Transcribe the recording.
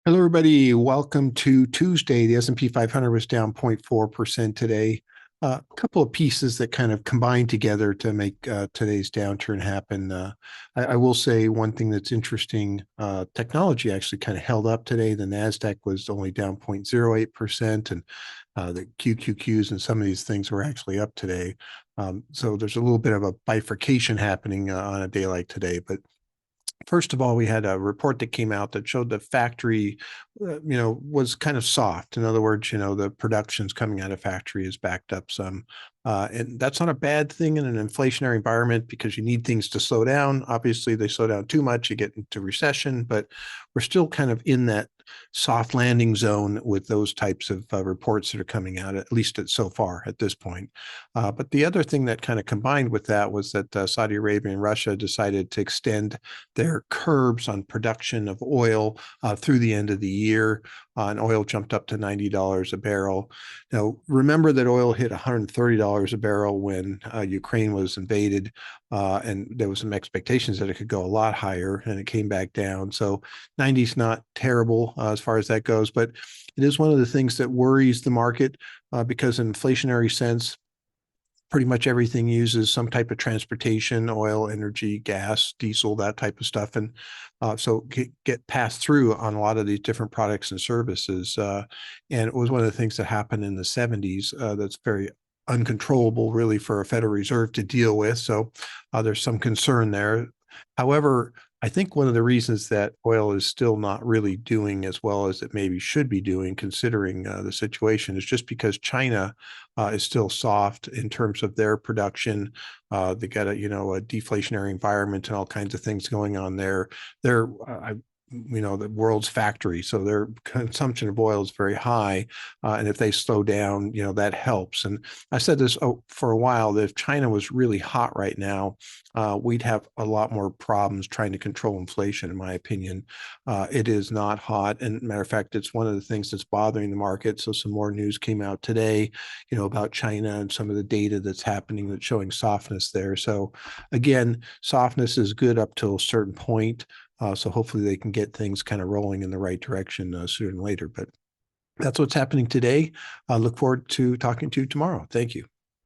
Hello, everybody. Welcome to Tuesday. The S&P 500 was down 0.4% today. A couple of pieces that kind of combined together to make today's downturn happen. I will say one thing that's interesting, technology actually kind of held up today. The NASDAQ was only down 0.08%, and the QQQs and some of these things were actually up today. So there's a little bit of a bifurcation happening on a day like today. But first of all, we had a report that came out that showed the factory, was kind of soft. In other words, the production's coming out of factory is backed up some. And that's not a bad thing in an inflationary environment because you need things to slow down. Obviously, they slow down too much, you get into recession, but we're still kind of in that soft landing zone with those types of reports that are coming out, at least so far at this point. But the other thing that kind of combined with that was that Saudi Arabia and Russia decided to extend their curbs on production of oil through the end of the year. And oil jumped up to $90 a barrel. Now, remember that oil hit $130 a barrel when Ukraine was invaded, and there was some expectations that it could go a lot higher, and it came back down. So 90 is not terrible as far as that goes, but it is one of the things that worries the market because in inflationary sense, pretty much everything uses some type of transportation, oil, energy, gas, diesel, that type of stuff. And so get passed through on a lot of these different products and services. And it was one of the things that happened in the 70s that's very uncontrollable, really, for a Federal Reserve to deal with. So there's some concern there. However, I think one of the reasons that oil is still not really doing as well as it maybe should be doing, considering the situation, is just because China is still soft in terms of their production. They got a deflationary environment and all kinds of things going on there. They're the world's factory, so their consumption of oil is very high, and if they slow down, that helps. And I said this for a while, that if China was really hot right now, we'd have a lot more problems trying to control inflation, in my opinion. It is not hot, and matter of fact, it's one of the things that's bothering the market. So some more news came out today, about China and some of the data that's happening that's showing softness there. So again, softness is good up till a certain point. So hopefully they can get things kind of rolling in the right direction sooner than later. But that's what's happening today. I look forward to talking to you tomorrow. Thank you.